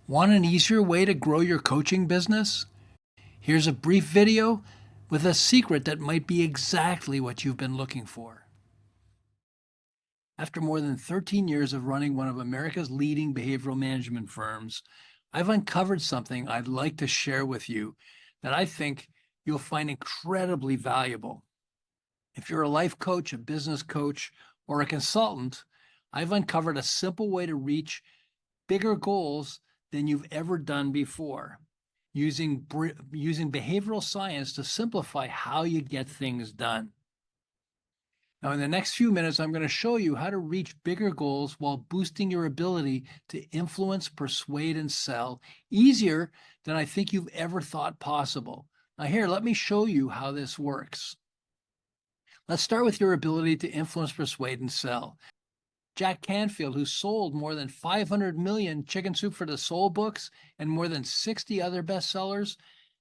Want an easier way to grow your coaching business? Here's a brief video with a secret that might be exactly what you've been looking for. After more than 13 years of running one of America's leading behavioral management firms, I've uncovered something I'd like to share with you that I think you'll find incredibly valuable. If you're a life coach, a business coach, or a consultant, I've uncovered a simple way to reach bigger goals than you've ever done before, using behavioral science to simplify how you get things done. Now, in the next few minutes, I'm going to show you how to reach bigger goals while boosting your ability to influence, persuade, and sell easier than I think you've ever thought possible. Now, here, let me show you how this works. Let's start with your ability to influence, persuade, and sell. Jack Canfield, who sold more than 500 million Chicken Soup for the Soul books and more than 60 other bestsellers,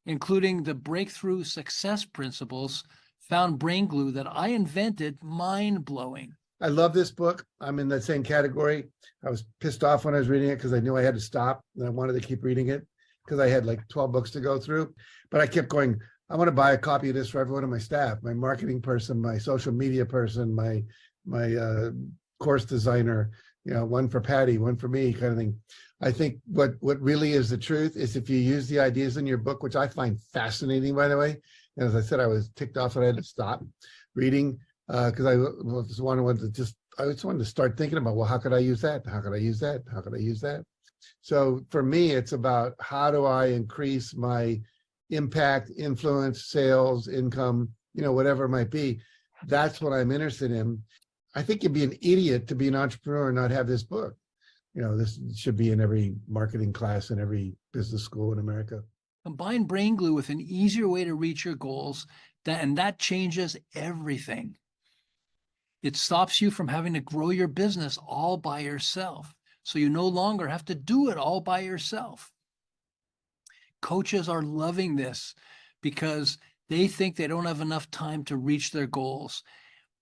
including the Breakthrough Success Principles, found brain glue that I invented mind-blowing. I love this book. I'm in that same category. I was pissed off when I was reading it because I knew I had to stop and I wanted to keep reading it because I had like 12 books to go through. But I kept going, I want to buy a copy of this for everyone on my staff, my marketing person, my social media person, my course designer, one for Patty, one for me, kind of thing. I think what really is the truth is if you use the ideas in your book, which I find fascinating, by the way. And as I said, I was ticked off that I had to stop reading because I just wanted to start thinking about, well, how could I use that? How could I use that? How could I use that? So for me, it's about how do I increase my impact, influence, sales, income, whatever it might be. That's what I'm interested in. I think you'd be an idiot to be an entrepreneur and not have this book. This should be in every marketing class in every business school in America. Combine brain glue with an easier way to reach your goals, and that changes everything. It stops you from having to grow your business all by yourself, so you no longer have to do it all by yourself. Coaches are loving this because they think they don't have enough time to reach their goals.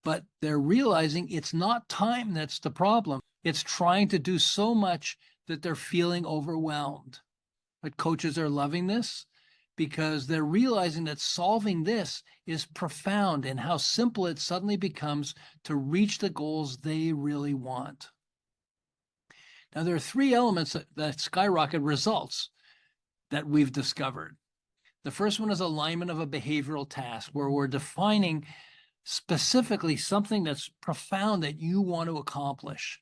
But they're realizing it's not time that's the problem. It's trying to do so much that they're feeling overwhelmed. But coaches are loving this because they're realizing that solving this is profound in how simple it suddenly becomes to reach the goals they really want. Now, there are three elements that skyrocket results that we've discovered. The first one is alignment of a behavioral task, where we're defining specifically something that's profound that you want to accomplish.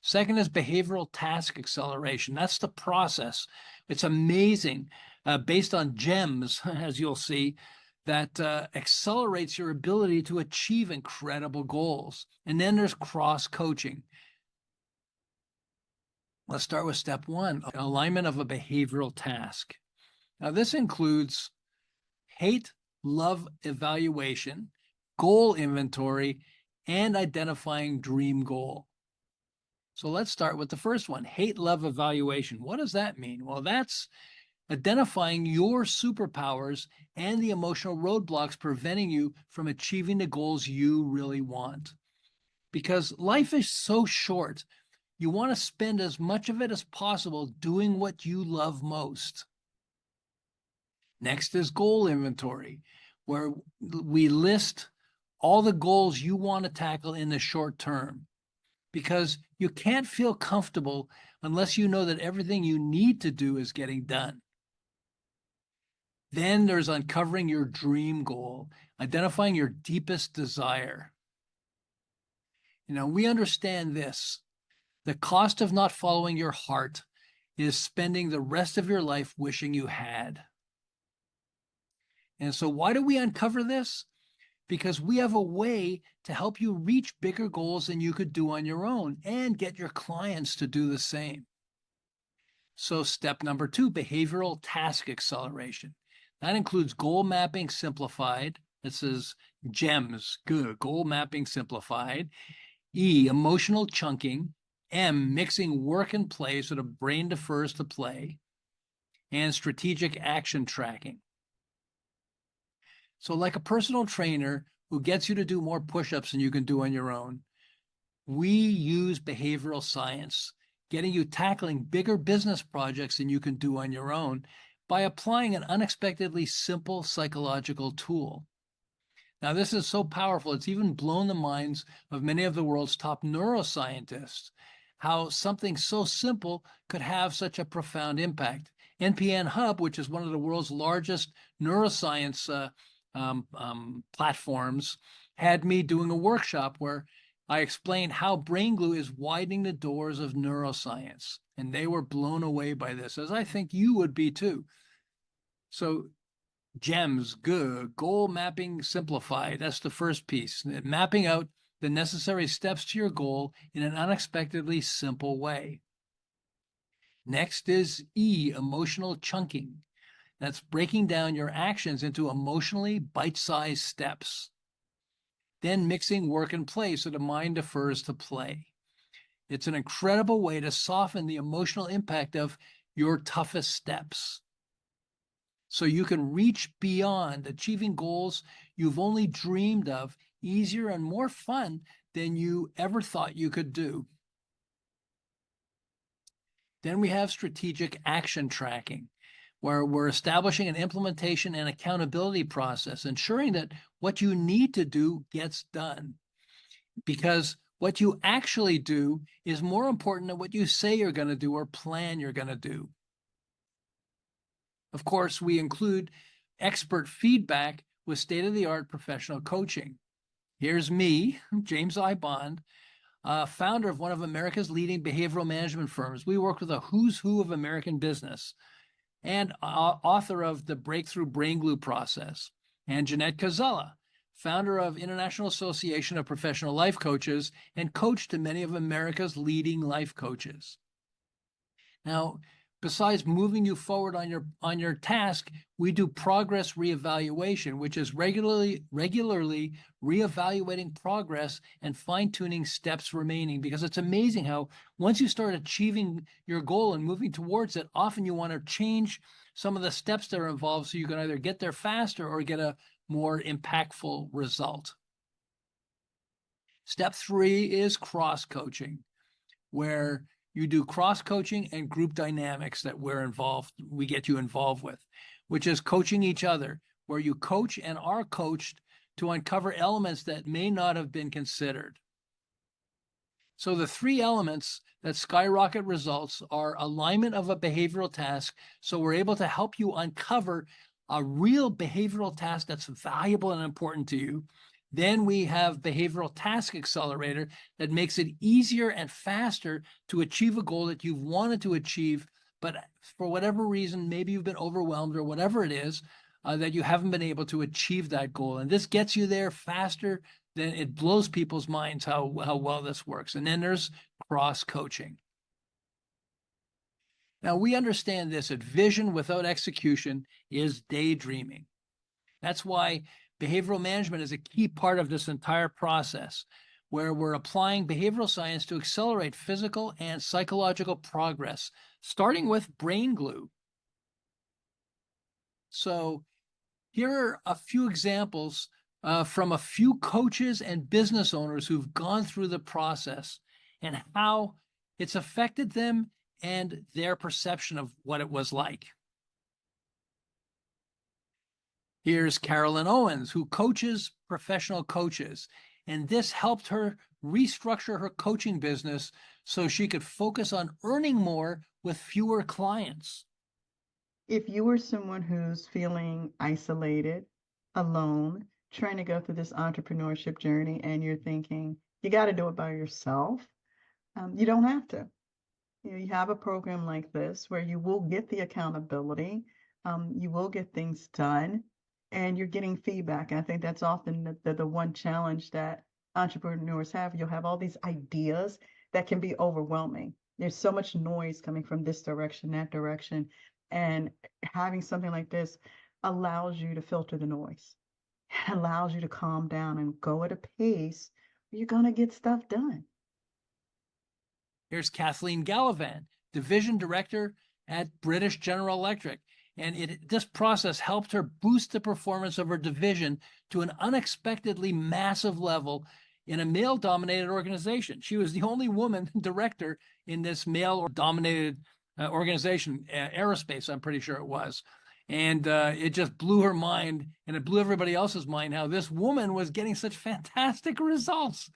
Second is behavioral task acceleration. That's the process. It's amazing, based on GEMS, as you'll see, that accelerates your ability to achieve incredible goals. And then there's cross-coaching. Let's start with step one, alignment of a behavioral task. Now, this includes hate-love evaluation, goal inventory, and identifying dream goal. So let's start with the first one, hate-love evaluation. What does that mean? Well, that's identifying your superpowers and the emotional roadblocks preventing you from achieving the goals you really want. Because life is so short, you want to spend as much of it as possible doing what you love most. Next is goal inventory, where we list all the goals you want to tackle in the short term, because you can't feel comfortable unless you know that everything you need to do is getting done. Then there's uncovering your dream goal, identifying your deepest desire. We understand this. The cost of not following your heart is spending the rest of your life wishing you had. And so why do we uncover this? Because we have a way to help you reach bigger goals than you could do on your own and get your clients to do the same. So step number two, behavioral task acceleration. That includes goal mapping simplified. This is GEMS, good, goal mapping simplified. E, emotional chunking. M, mixing work and play so the brain defers to play. And strategic action tracking. So like a personal trainer who gets you to do more push-ups than you can do on your own, we use behavioral science getting you tackling bigger business projects than you can do on your own by applying an unexpectedly simple psychological tool. Now, this is so powerful, it's even blown the minds of many of the world's top neuroscientists, how something so simple could have such a profound impact. NPN Hub, which is one of the world's largest neuroscience platforms, had me doing a workshop where I explained how brain glue is widening the doors of neuroscience. And they were blown away by this, as I think you would be too. So GEMS, goal mapping simplified. That's the first piece. Mapping out the necessary steps to your goal in an unexpectedly simple way. Next is E, emotional chunking. That's breaking down your actions into emotionally bite-sized steps. Then mixing work and play so the mind defers to play. It's an incredible way to soften the emotional impact of your toughest steps, so you can reach beyond achieving goals you've only dreamed of, easier and more fun than you ever thought you could do. Then we have strategic action tracking, where we're establishing an implementation and accountability process, ensuring that what you need to do gets done. Because what you actually do is more important than what you say you're going to do or plan you're going to do. Of course, we include expert feedback with state-of-the-art professional coaching. Here's me, James I. Bond, founder of one of America's leading behavioral management firms. We work with a who's who of American business, and author of The Breakthrough Brain Glue Process. And Jeannette Koczela, founder of International Association of Professional Life Coaches and coach to many of America's leading life coaches. Now, besides moving you forward on your task, we do progress reevaluation, which is regularly reevaluating progress and fine-tuning steps remaining, because it's amazing how once you start achieving your goal and moving towards it, often you want to change some of the steps that are involved so you can either get there faster or get a more impactful result. Step 3 is cross-coaching, where you do cross-coaching and group dynamics that we get you involved with, which is coaching each other, where you coach and are coached to uncover elements that may not have been considered. So the 3 elements that skyrocket results are alignment of a behavioral task. So we're able to help you uncover a real behavioral task that's valuable and important to you. Then we have Behavioral Task Accelerator that makes it easier and faster to achieve a goal that you've wanted to achieve, but for whatever reason, maybe you've been overwhelmed or whatever it is, that you haven't been able to achieve that goal. And this gets you there faster than it blows people's minds how well this works. And then there's cross-coaching. Now, we understand this, that vision without execution is daydreaming. That's why behavioral management is a key part of this entire process, where we're applying behavioral science to accelerate physical and psychological progress, starting with brain glue. So here are a few examples from a few coaches and business owners who've gone through the process and how it's affected them and their perception of what it was like. Here's Carolyn Owens, who coaches professional coaches, and this helped her restructure her coaching business so she could focus on earning more with fewer clients. If you are someone who's feeling isolated, alone, trying to go through this entrepreneurship journey, and you're thinking, you got to do it by yourself, you don't have to. You have a program like this where you will get the accountability, you will get things done, and you're getting feedback. And I think that's often the one challenge that entrepreneurs have. You'll have all these ideas that can be overwhelming. There's so much noise coming from this direction, that direction, and having something like this allows you to filter the noise, allows you to calm down and go at a pace where you're going to get stuff done. Here's Kathleen Gallivan, Division Director at British General Electric. And this process helped her boost the performance of her division to an unexpectedly massive level in a male-dominated organization. She was the only woman director in this male-dominated organization, aerospace, I'm pretty sure it was. And it just blew her mind, and it blew everybody else's mind how this woman was getting such fantastic results.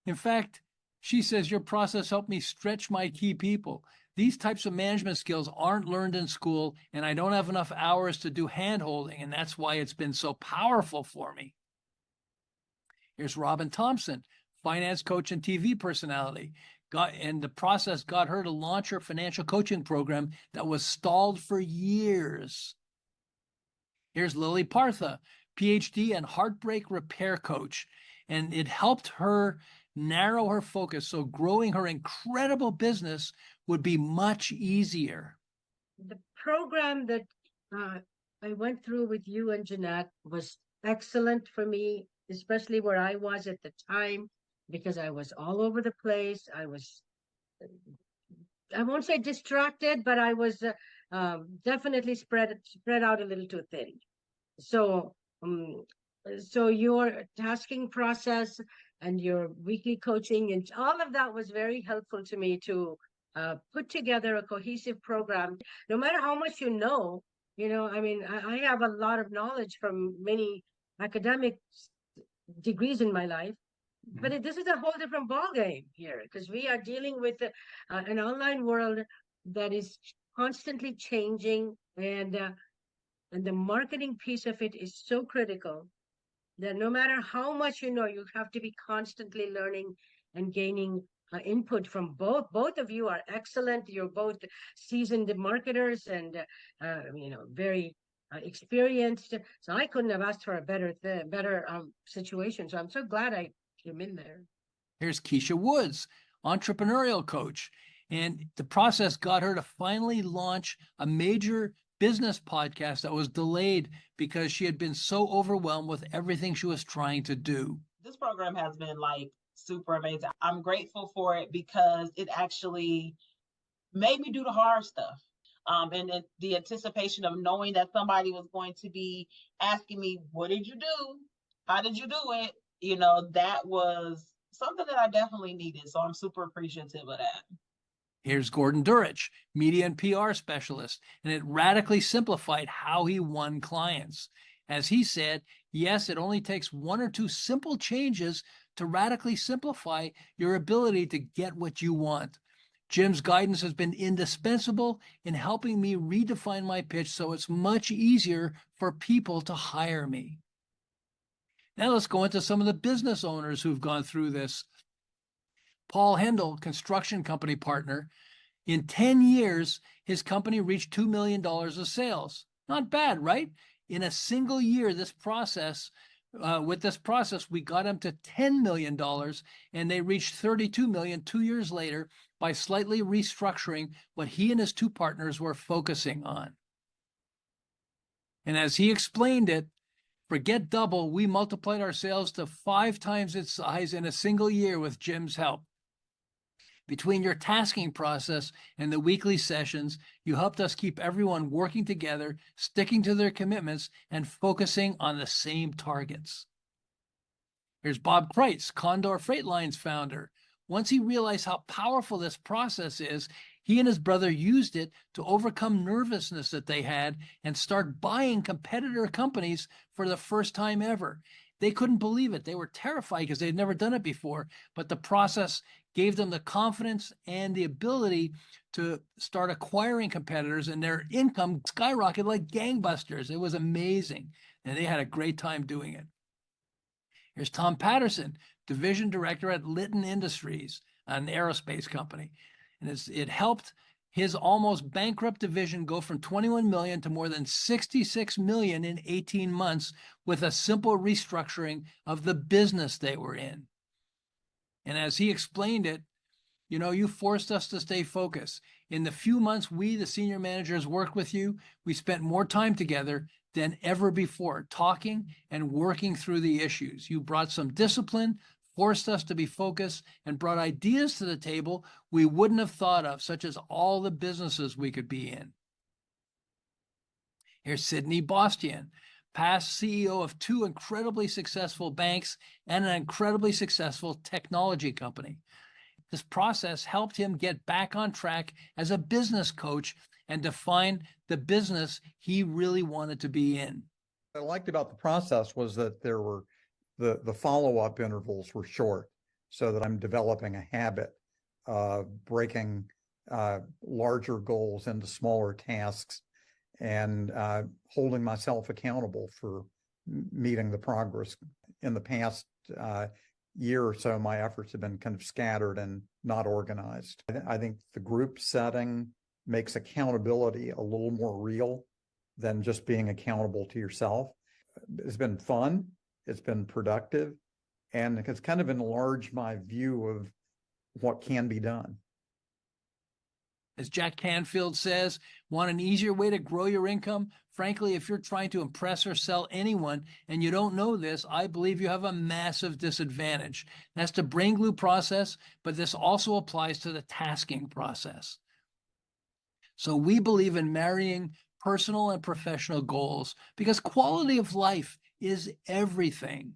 In fact, she says, your process helped me stretch my key people. These types of management skills aren't learned in school, and I don't have enough hours to do hand-holding, and that's why it's been so powerful for me. Here's Robin Thompson, finance coach and TV personality. And the process got her to launch her financial coaching program that was stalled for years. Here's Lily Partha, PhD and heartbreak repair coach. And it helped her narrow her focus so growing her incredible business would be much easier. The program that I went through with you and Jeannette was excellent for me, especially where I was at the time, because I was all over the place. I won't say distracted, but I was definitely spread out a little too thin. So your tasking process and your weekly coaching and all of that was very helpful to me to put together a cohesive program. No matter how much I mean, I have a lot of knowledge from many academic degrees in my life, but this is a whole different ballgame here because we are dealing with an online world that is constantly changing, and the marketing piece of it is so critical that no matter how much you have to be constantly learning and gaining input from both. Both of you are excellent. You're both seasoned marketers and very experienced. So I couldn't have asked for a better situation. So I'm so glad I came in there. Here's Keisha Woods, entrepreneurial coach. And the process got her to finally launch a major business podcast that was delayed because she had been so overwhelmed with everything she was trying to do. This program has been super amazing. I'm grateful for it because it actually made me do the hard stuff. And the anticipation of knowing that somebody was going to be asking me, what did you do? How did you do it? That was something that I definitely needed. So I'm super appreciative of that. Here's Gordon Durich, media and PR specialist, and it radically simplified how he won clients. As he said, yes, it only takes one or two simple changes to radically simplify your ability to get what you want. Jim's guidance has been indispensable in helping me redefine my pitch so it's much easier for people to hire me. Now let's go into some of the business owners who've gone through this. Paul Hendel, construction company partner. In 10 years, his company reached $2 million of sales. Not bad, right? In a single year, with this process, we got him to $10 million, and they reached $32 million 2 years later by slightly restructuring what he and his two partners were focusing on. And as he explained it, forget double, we multiplied our sales to 5 times its size in a single year with Jim's help. Between your tasking process and the weekly sessions, you helped us keep everyone working together, sticking to their commitments, and focusing on the same targets. Here's Bob Kreitz, Condor Freight Lines founder. Once he realized how powerful this process is, he and his brother used it to overcome nervousness that they had and start buying competitor companies for the first time ever. They couldn't believe it. They were terrified because they'd never done it before, but the process gave them the confidence and the ability to start acquiring competitors, and their income skyrocketed like gangbusters. It was amazing, and they had a great time doing it. Here's Tom Patterson, division director at Litton Industries, an aerospace company. And it helped his almost bankrupt division go from 21 million to more than 66 million in 18 months with a simple restructuring of the business they were in. And as he explained it, you forced us to stay focused. In the few months we, the senior managers, worked with you, we spent more time together than ever before, talking and working through the issues. You brought some discipline, forced us to be focused, and brought ideas to the table we wouldn't have thought of, such as all the businesses we could be in. Here's Sydney Bostian, past CEO of 2 incredibly successful banks and an incredibly successful technology company. This process helped him get back on track as a business coach and define the business he really wanted to be in. What I liked about the process was that there were the follow-up intervals were short, so that I'm developing a habit of breaking larger goals into smaller tasks and holding myself accountable for meeting the progress. In the past year or so, my efforts have been kind of scattered and not organized. I think the group setting makes accountability a little more real than just being accountable to yourself. It's been fun, it's been productive, and it's kind of enlarged my view of what can be done. As Jack Canfield says, want an easier way to grow your income? Frankly, if you're trying to impress or sell anyone and you don't know this, I believe you have a massive disadvantage. That's the brain glue process, but this also applies to the tasking process. So we believe in marrying personal and professional goals because quality of life is everything.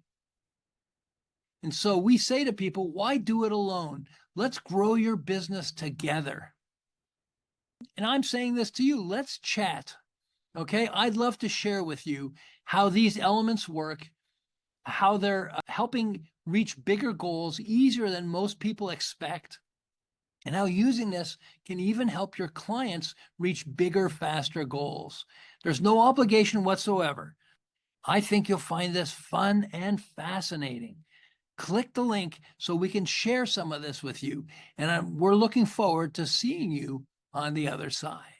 And so we say to people, why do it alone? Let's grow your business together. And I'm saying this to you, let's chat. Okay, I'd love to share with you how these elements work, how they're helping reach bigger goals easier than most people expect, and how using this can even help your clients reach bigger, faster goals. There's no obligation whatsoever. I think you'll find this fun and fascinating. Click the link so we can share some of this with you. And we're looking forward to seeing you on the other side.